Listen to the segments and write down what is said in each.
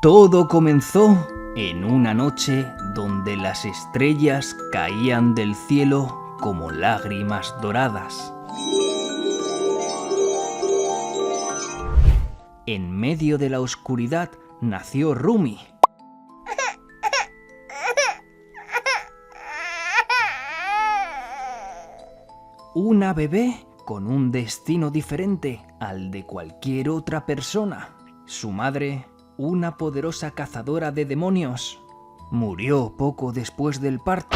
Todo comenzó en una noche donde las estrellas caían del cielo como lágrimas doradas. En medio de la oscuridad nació Rumi. Una bebé con un destino diferente al de cualquier otra persona. Su madre, una poderosa cazadora de demonios, murió poco después del parto.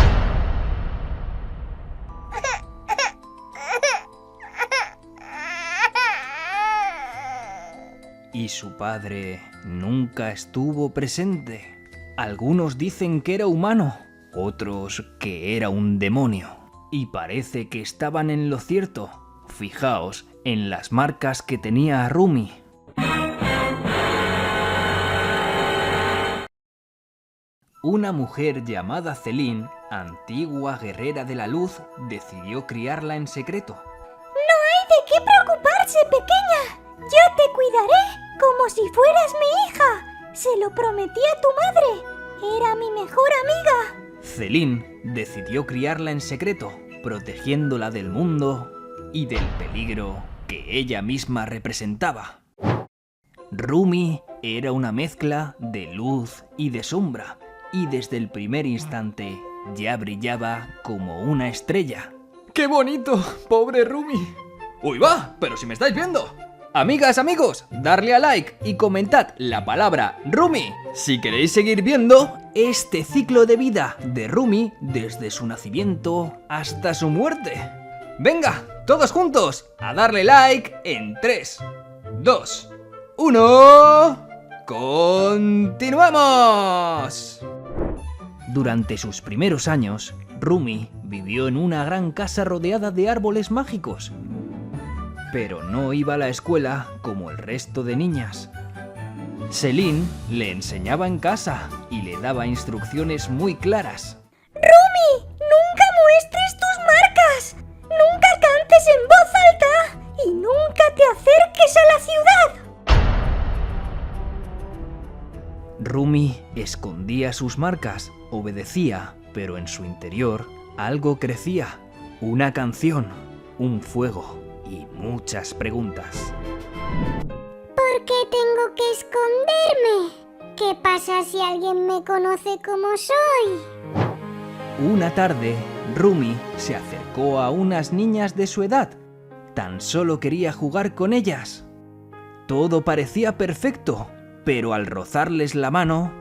Y su padre nunca estuvo presente. Algunos dicen que era humano, otros que era un demonio. Y parece que estaban en lo cierto. Fijaos en las marcas que tenía Rumi. Una mujer llamada Celine, antigua guerrera de la luz, decidió criarla en secreto. No hay de qué preocuparse, pequeña. Yo te cuidaré como si fueras mi hija. Se lo prometí a tu madre. Era mi mejor amiga. Celine decidió criarla en secreto, protegiéndola del mundo y del peligro que ella misma representaba. Rumi era una mezcla de luz y de sombra, y desde el primer instante ya brillaba como una estrella. ¡Qué bonito, pobre Rumi! ¡Uy, va! ¡Pero si me estáis viendo! Amigas, amigos, darle a like y comentad la palabra Rumi si queréis seguir viendo este ciclo de vida de Rumi desde su nacimiento hasta su muerte. Venga, todos juntos, a darle like en 3, 2, 1... ¡Continuamos! Durante sus primeros años, Rumi vivió en una gran casa rodeada de árboles mágicos. Pero no iba a la escuela como el resto de niñas. Celine le enseñaba en casa y le daba instrucciones muy claras. ¡Rumi! ¡Nunca muestres tus marcas! ¡Nunca cantes en voz alta! ¡Y nunca te acerques a la ciudad! Rumi escondía sus marcas, obedecía, pero en su interior algo crecía. Una canción, un fuego y muchas preguntas. ¿Por qué tengo que esconderme? ¿Qué pasa si alguien me conoce como soy? Una tarde, Rumi se acercó a unas niñas de su edad. Tan solo quería jugar con ellas. Todo parecía perfecto, pero al rozarles la mano,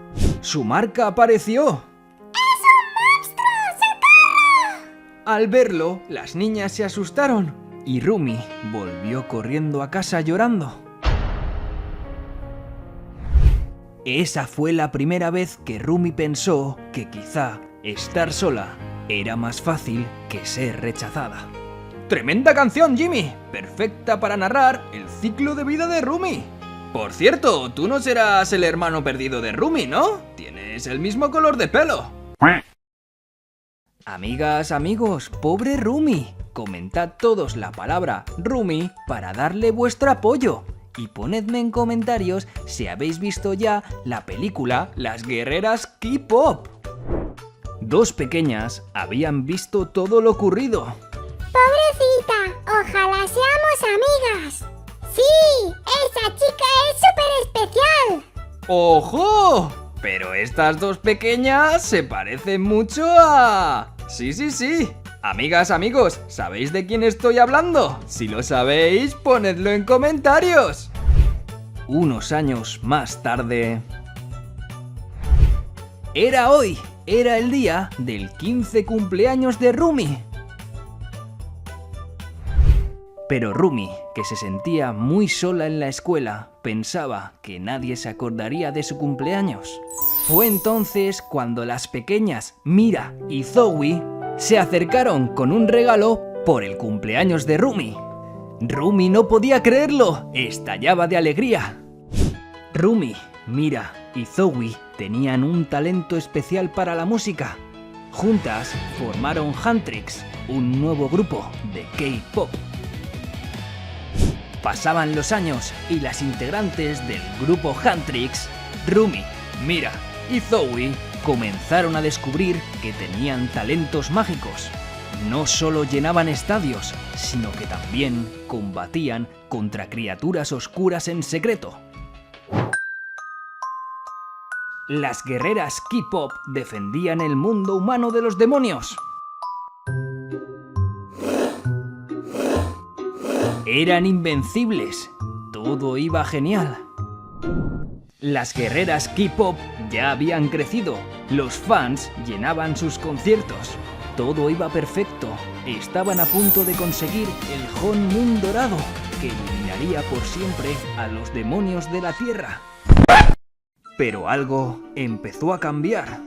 su marca apareció. ¡Es un monstruo! ¡Socorro! Al verlo, las niñas se asustaron y Rumi volvió corriendo a casa llorando. Esa fue la primera vez que Rumi pensó que quizá estar sola era más fácil que ser rechazada. ¡Tremenda canción, Jimmy! Perfecta para narrar el ciclo de vida de Rumi. Por cierto, tú no serás el hermano perdido de Rumi, ¿no? Tienes el mismo color de pelo. Amigas, amigos, pobre Rumi. Comentad todos la palabra Rumi para darle vuestro apoyo. Y ponedme en comentarios si habéis visto ya la película Las Guerreras K-Pop. Dos pequeñas habían visto todo lo ocurrido. Pobrecita, ojalá seamos amigas. ¡Sí! ¡Esa chica es súper especial! ¡Ojo! Pero estas dos pequeñas se parecen mucho a... Sí. Amigas, amigos, ¿sabéis de quién estoy hablando? Si lo sabéis, ponedlo en comentarios. Unos años más tarde... Era hoy, era el día del 15 cumpleaños de Rumi. Pero Rumi, que se sentía muy sola en la escuela, pensaba que nadie se acordaría de su cumpleaños. Fue entonces cuando las pequeñas Mira y Zoe se acercaron con un regalo por el cumpleaños de Rumi. Rumi no podía creerlo, estallaba de alegría. Rumi, Mira y Zoe tenían un talento especial para la música. Juntas formaron Huntrix, un nuevo grupo de K-pop. Pasaban los años y las integrantes del grupo Huntrix, Rumi, Mira y Zoe comenzaron a descubrir que tenían talentos mágicos. No solo llenaban estadios, sino que también combatían contra criaturas oscuras en secreto. Las guerreras K-pop defendían el mundo humano de los demonios. Eran invencibles. Todo iba genial. Las guerreras K-pop ya habían crecido. Los fans llenaban sus conciertos. Todo iba perfecto. Estaban a punto de conseguir el Hon Moon dorado, que eliminaría por siempre a los demonios de la Tierra. Pero algo empezó a cambiar.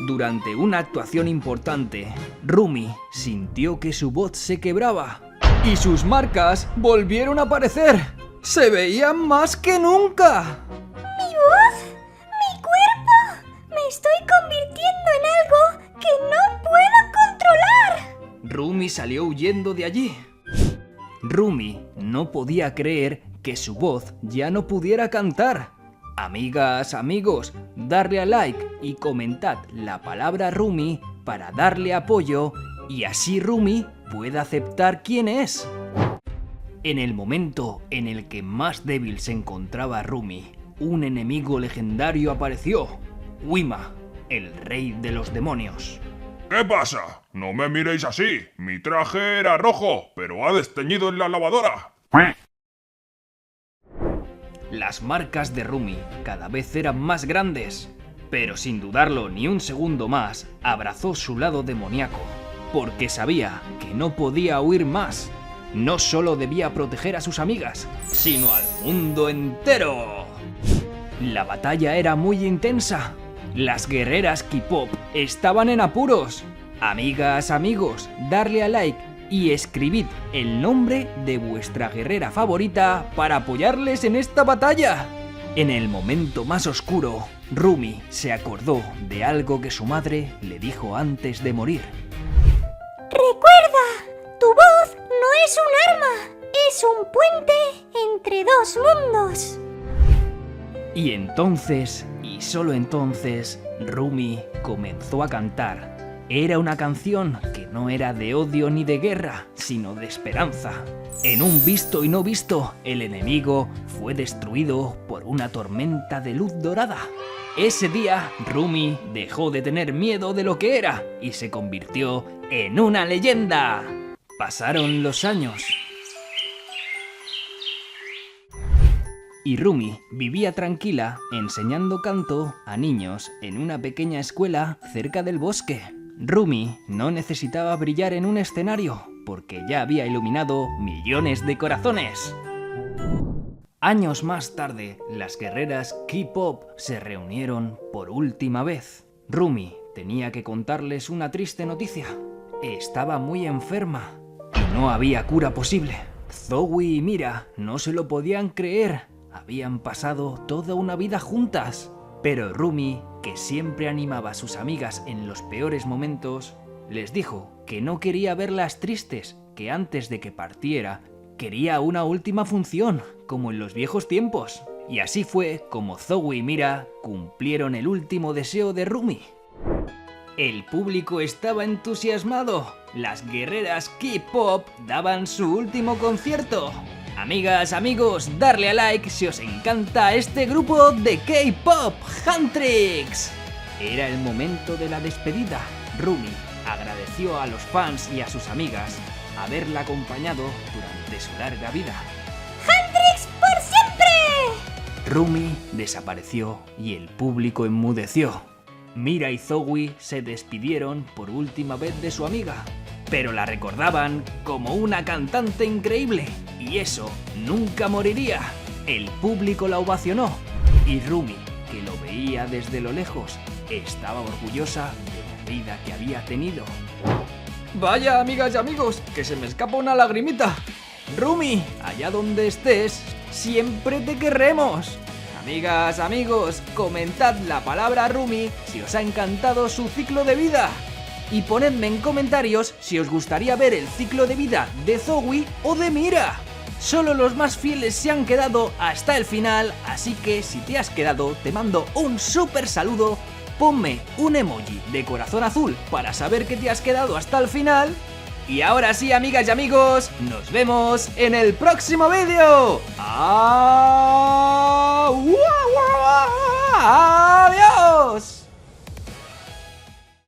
Durante una actuación importante, Rumi sintió que su voz se quebraba y sus marcas volvieron a aparecer. ¡Se veían más que nunca! ¡Mi voz! ¡Mi cuerpo! ¡Me estoy convirtiendo en algo que no puedo controlar! Rumi salió huyendo de allí. Rumi no podía creer que su voz ya no pudiera cantar. Amigas, amigos, darle a like y comentad la palabra Rumi para darle apoyo y así Rumi pueda aceptar quién es. En el momento en el que más débil se encontraba Rumi, un enemigo legendario apareció, Wima, el rey de los demonios. ¿Qué pasa? No me miréis así. Mi traje era rojo, pero ha desteñido en la lavadora. Las marcas de Rumi cada vez eran más grandes, pero sin dudarlo ni un segundo más, abrazó su lado demoníaco, porque sabía que no podía huir más. No solo debía proteger a sus amigas, sino al mundo entero. La batalla era muy intensa. Las guerreras K-pop estaban en apuros. Amigas, amigos, darle a like y escribid el nombre de vuestra guerrera favorita para apoyarles en esta batalla. En el momento más oscuro, Rumi se acordó de algo que su madre le dijo antes de morir. ¡Recuerda! Tu voz no es un arma, es un puente entre dos mundos. Y entonces, y solo entonces, Rumi comenzó a cantar. Era una canción que no era de odio ni de guerra, sino de esperanza. En un visto y no visto, el enemigo fue destruido por una tormenta de luz dorada. Ese día, Rumi dejó de tener miedo de lo que era y se convirtió en una leyenda. Pasaron los años. Y Rumi vivía tranquila enseñando canto a niños en una pequeña escuela cerca del bosque. Rumi no necesitaba brillar en un escenario porque ya había iluminado millones de corazones. Años más tarde, las guerreras K-pop se reunieron por última vez. Rumi tenía que contarles una triste noticia. Estaba muy enferma y no había cura posible. Zoe y Mira no se lo podían creer. Habían pasado toda una vida juntas. Pero Rumi, que siempre animaba a sus amigas en los peores momentos, les dijo que no quería verlas tristes, que antes de que partiera, quería una última función, como en los viejos tiempos. Y así fue como Zoe y Mira cumplieron el último deseo de Rumi. El público estaba entusiasmado. Las guerreras K-pop daban su último concierto. Amigas, amigos, darle a like si os encanta este grupo de K-pop, Huntrix. Era el momento de la despedida. Rumi agradeció a los fans y a sus amigas haberla acompañado durante su larga vida. ¡Huntrix por siempre! Rumi desapareció y el público enmudeció. Mira y Zoe se despidieron por última vez de su amiga, pero la recordaban como una cantante increíble, y eso nunca moriría. El público la ovacionó, y Rumi, que lo veía desde lo lejos, estaba orgullosa de la vida que había tenido. Vaya, amigas y amigos, que se me escapa una lagrimita. Rumi, allá donde estés, siempre te querremos. Amigas, amigos, comentad la palabra Rumi si os ha encantado su ciclo de vida. Y ponedme en comentarios si os gustaría ver el ciclo de vida de Zoe o de Mira. Solo los más fieles se han quedado hasta el final, así que si te has quedado te mando un súper saludo. Ponme un emoji de corazón azul para saber que te has quedado hasta el final. Y ahora sí, amigas y amigos, nos vemos en el próximo vídeo. ¡Au!